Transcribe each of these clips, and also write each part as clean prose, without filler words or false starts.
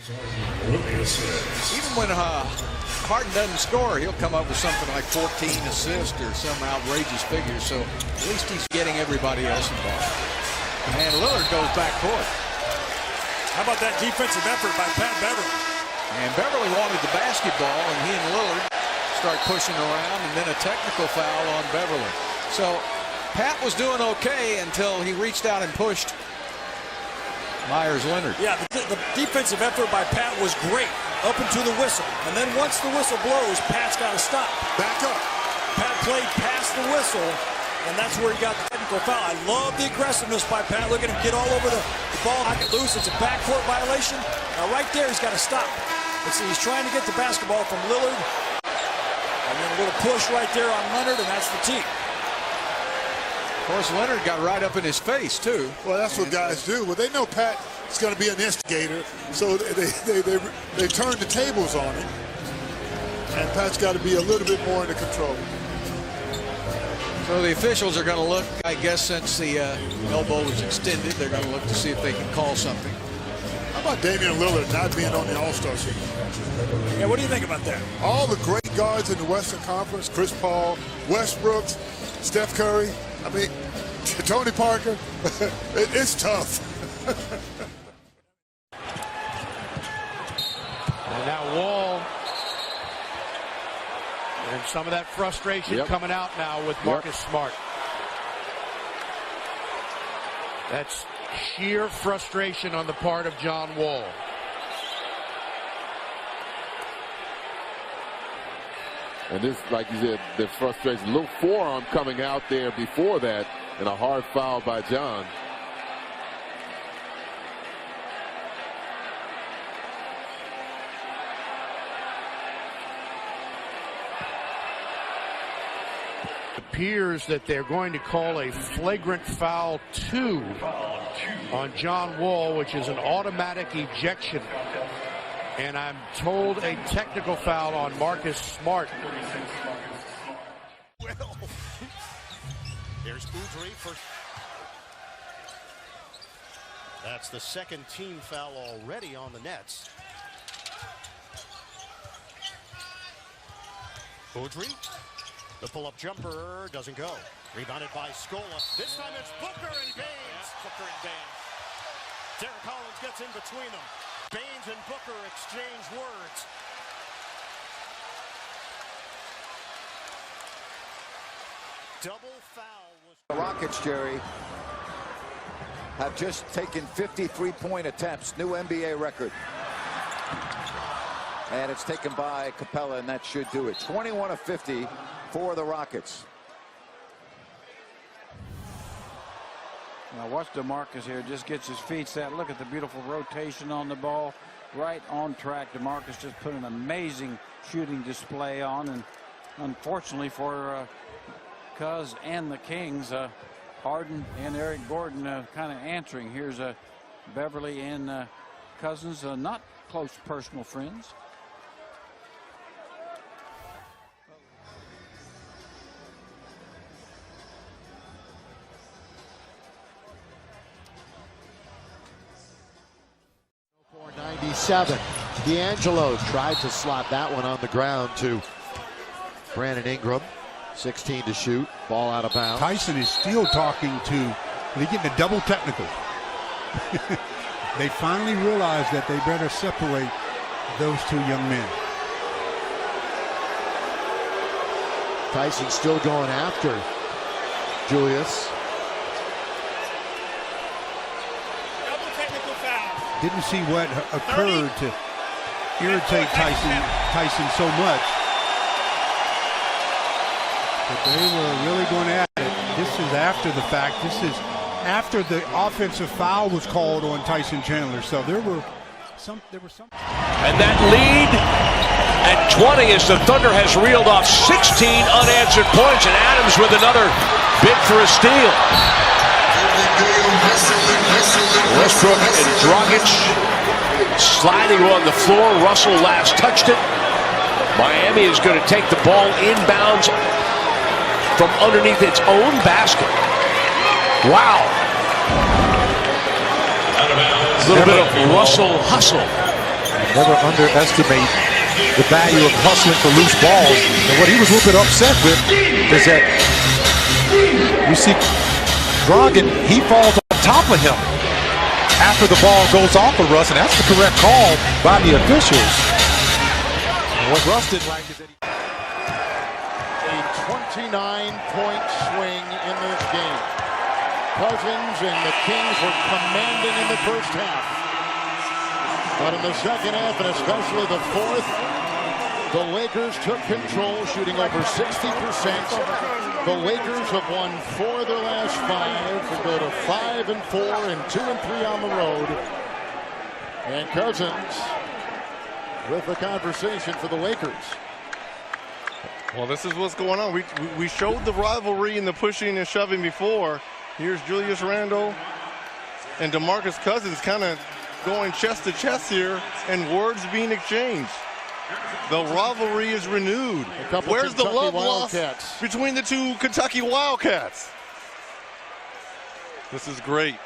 Even when Harden doesn't score, he'll come up with something like 14 assists or some outrageous figure. So at least he's getting everybody else involved. And Lillard goes back court. How about that defensive effort by Pat Beverly? And Beverly wanted the basketball, and he and Lillard start pushing around, and then a technical foul on Beverly. So Pat was doing okay until he reached out and pushed Myers-Leonard. Yeah, the defensive effort by Pat was great up until the whistle. And then once the whistle blows, Pat's got to stop. Back up. Pat played past the whistle, and that's where he got the technical foul. I love the aggressiveness by Pat. Look at him get all over the ball, knock it loose. It's a backcourt violation. Now right there, he's got to stop. Let's see, he's trying to get the basketball from Lillard. And then a little push right there on Leonard, and that's the team. Of course, Leonard got right up in his face, too. Well, that's what guys do. Well, they know Pat is going to be an instigator, so they turn the tables on him. And Pat's got to be a little bit more under control. So the officials are going to look, I guess, since the elbow was extended, they're going to look to see if they can call something. How about Damian Lillard not being on the All-Star team? Yeah, what do you think about that? All the great guards in the Western Conference, Chris Paul, Westbrook, Steph Curry, I mean, Tony Parker, it's tough. And now Wall, and some of that frustration coming out now with Marcus Smart. That's sheer frustration on the part of John Wall. And this, like you said, the frustration. A little forearm coming out there before that, and a hard foul by John. It appears that they're going to call a flagrant foul 2 on John Wall, which is an automatic ejection. And I'm told a technical foul on Marcus Smart. Well, there's Udry for. That's the second team foul already on the Nets. Udry, the pull-up jumper doesn't go. Rebounded by Scola. This time it's Booker and Baines. Booker and Baines. Derek Collins gets in between them. Baines and Booker exchange words. Double foul was. The Rockets, Jerry, have just taken 53-point attempts, new NBA record. And it's taken by Capella, and that should do it. 21 of 50 for the Rockets. Now watch DeMarcus here, just gets his feet set. Look at the beautiful rotation on the ball. Right on track. DeMarcus just put an amazing shooting display on. And unfortunately for Cuz and the Kings, Harden and Eric Gordon kind of answering. Here's Beverly and Cousins, not close personal friends. D'Angelo tried to slot that one on the ground to Brandon Ingram. 16 to shoot. Ball out of bounds. Tyson is still talking to, they're getting a double technical. They finally realized that they better separate those two young men. Tyson still going after Julius. Didn't see what occurred to irritate Tyson so much. But they were really going at it. This is after the fact. This is after the offensive foul was called on Tyson Chandler. So there were some. And that lead at 20 as the Thunder has reeled off 16 unanswered points, and Adams with another bid for a steal. Westbrook and Dragic sliding on the floor. Russell last touched it. Miami is going to take the ball inbounds from underneath its own basket. Wow. A little bit of Russell hustle. Never underestimate the value of hustling for loose balls. And what he was a little bit upset with is that you see Dragan, he falls on top of him after the ball goes off of Russ, and that's the correct call by the officials. And what Russ didn't like is that a 29-point swing in this game. Cousins and the Kings were commanding in the first half. But in the second half, and especially the fourth, the Lakers took control, shooting over 60%. The Lakers have won 4 of their last 5 to go to 5-4 and 2-3 on the road. And Cousins with the conversation for the Lakers. Well, this is what's going on. We showed the rivalry in the pushing and shoving before. Here's Julius Randle and DeMarcus Cousins kind of going chest to chest here, and words being exchanged. The rivalry is renewed. Where's the love lost between the two Kentucky Wildcats? This is great.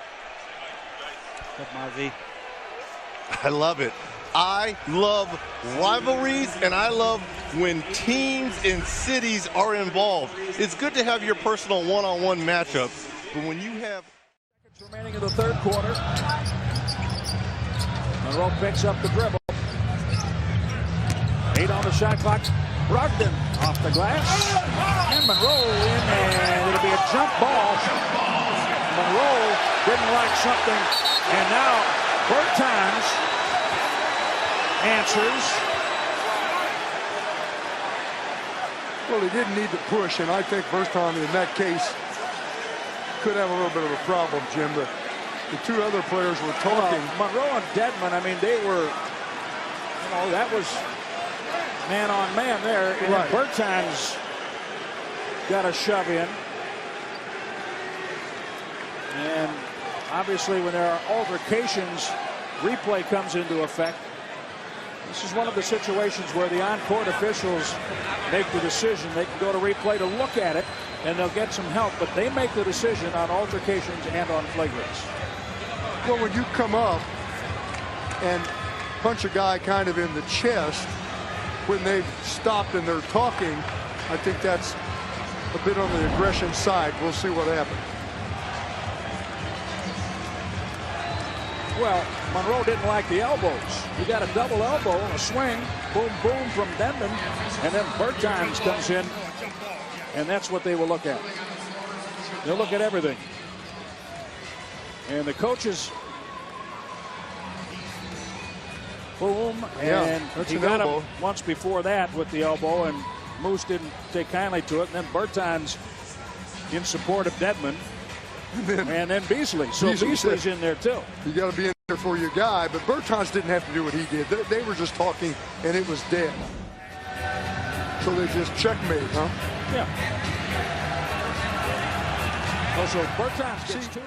I love it. I love rivalries, and I love when teams and cities are involved. It's good to have your personal one-on-one matchups, but when you have remaining in the third quarter, Monroe picks up the dribble. 8 on the shot clock. Brogdon off the glass. And Monroe in, and it'll be a jump ball. Monroe didn't like something, and now Bertans answers. Well, he didn't need to push, and I think Bertans in that case could have a little bit of a problem, Jim. But the two other players were talking. Monroe and Dedmon, I mean, they were, you know, that was man on man there. And right. Bertans got a shove in. And obviously when there are altercations, replay comes into effect. This is one of the situations where the on-court officials make the decision. They can go to replay to look at it, and they'll get some help, but they make the decision on altercations and on flagrants. Well, when you come up and punch a guy kind of in the chest when they've stopped and they're talking, I think that's a bit on the aggression side. We'll see what happens. Well, Monroe didn't like the elbows. He got a double elbow, a swing, boom, boom from Denman, and then Bertans comes in, and that's what they will look at. They'll look at everything. And the coaches, boom, and he got him once before that with the elbow, and Moose didn't take kindly to it, and then Bertans in support of Dedmon, and then Beasley. So Beasley's in there too. You got to be in there for your guy, but Bertans didn't have to do what he did. They were just talking, and it was dead. So they just checkmate, huh? Yeah. Also, Bertans gets two.